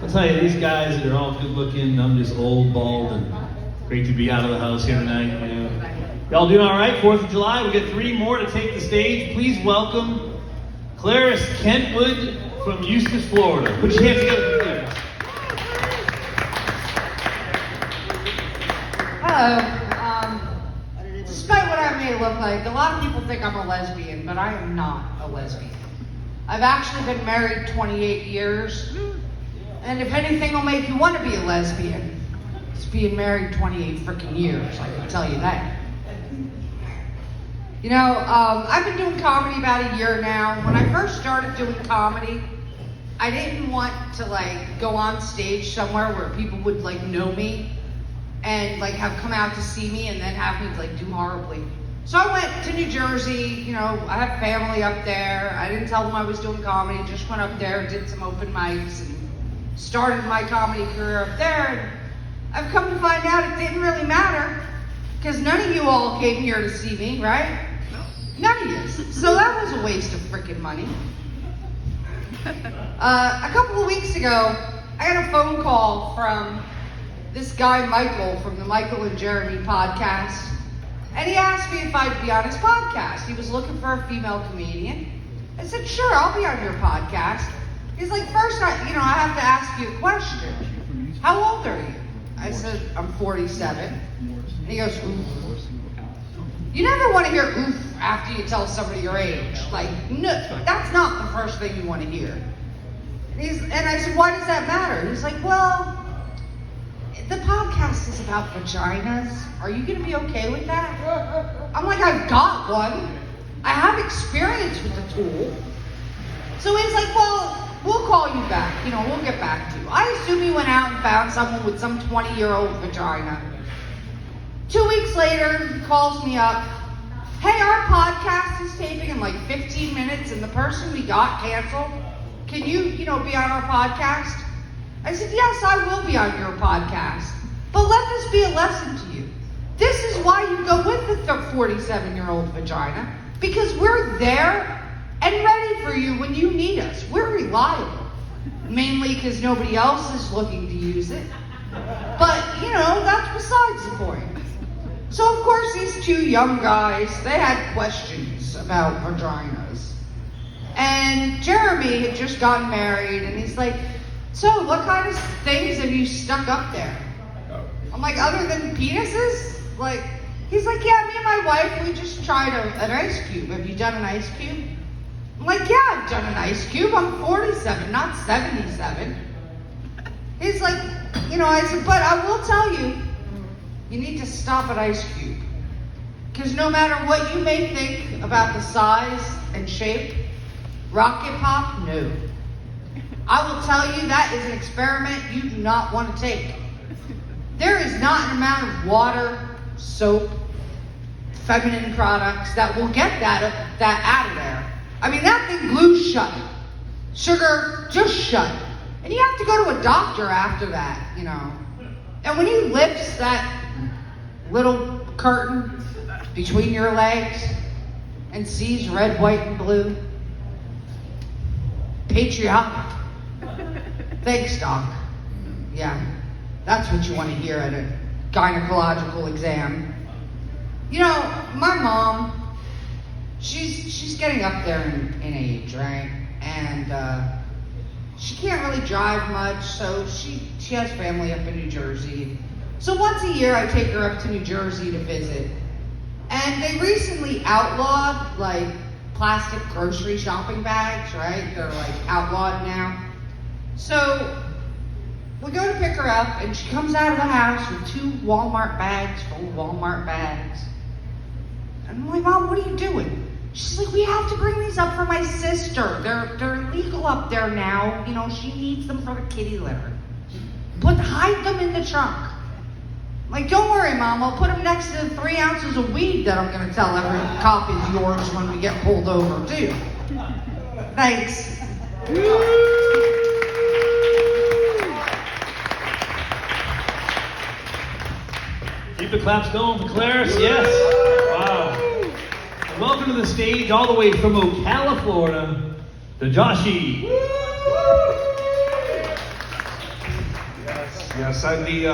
I'll tell you, these guys, they're all good looking. I'm just old, bald, and great to be out of the house here tonight. You know. Y'all doing all right? 4th of July. We got 3 more to take the stage. Please welcome Clarice Kentwood from Eustis, Florida. Put your hands together for Clarice. Hello. Despite what I may look like, a lot of people think I'm a lesbian, but I am not a lesbian. I've actually been married 28 years, and if anything will make you want to be a lesbian, it's being married 28 freaking years, I can tell you that. You know, I've been doing comedy about a year now. When I first started doing comedy, I didn't want to go on stage somewhere where people would know me and have come out to see me and then have me do horribly. So I went to New Jersey, you know, I have family up there. I didn't tell them I was doing comedy, just went up there, did some open mics, and started my comedy career up there. And I've come to find out it didn't really matter, because none of you all came here to see me, right? None of you. So that was a waste of freaking money. A couple of weeks ago, I had a phone call from this guy, Michael, from the Michael and Jeremy podcast. And he asked me if I'd be on his podcast. He was looking for a female comedian. I said, sure, I'll be on your podcast. He's like, first, I have to ask you a question. How old are you? I said, I'm 47. And he goes, oof. You never want to hear oof after you tell somebody your age. No, that's not the first thing you want to hear. And I said, why does that matter? He's like, well, the podcast is about vaginas. Are you going to be okay with that? I'm like, I've got one. I have experience with the tool. So he's like, well, we'll call you back. You know, we'll get back to you. I assume he went out and found someone with some 20-year-old vagina. 2 weeks later, he calls me up. Hey, our podcast is taping in 15 minutes, and the person we got canceled. Can you, be on our podcast? I said, yes, I will be on your podcast. But let this be a lesson to you. This is why you go with the 47-year-old vagina, because we're there and ready for you when you need us. We're reliable. Mainly because nobody else is looking to use it. But, that's besides the point. So, of course, these 2 young guys, they had questions about vaginas. And Jeremy had just gotten married, and he's like, so what kind of things have you stuck up there? I'm like, other than penises? He's like, yeah, me and my wife, we just tried an ice cube. Have you done an ice cube? I'm like, yeah, I've done an ice cube. I'm 47, not 77. He's like, I said, but I will tell you, you need to stop at ice cube. Because no matter what you may think about the size and shape, rocket pop, no. I will tell you that is an experiment you do not want to take. There is not an amount of water, soap, feminine products that will get that out of there. I mean, that thing glues shut. Sugar, just shut. And you have to go to a doctor after that, And when he lifts that little curtain between your legs and sees red, white, and blue, patriotic. Thanks, Doc. Yeah, that's what you want to hear at a gynecological exam. My mom, she's getting up there in age, right? And she can't really drive much, so she has family up in New Jersey. So once a year, I take her up to New Jersey to visit. And they recently outlawed, plastic grocery shopping bags, right? They're, outlawed now. So we go to pick her up, and she comes out of the house with 2 Walmart bags full of Walmart bags. And I'm like, Mom, what are you doing? She's like, we have to bring these up for my sister. They're illegal up there now. She needs them for the kitty litter. Hide them in the trunk. I'm like, don't worry, Mom. I'll put them next to the 3 ounces of weed that I'm going to tell every cop is yours when we get pulled over, too. Thanks. Keep the claps going for Clarice. Yes. Wow. And welcome to the stage, all the way from Ocala, Florida, the Joshi. Yes, I'm the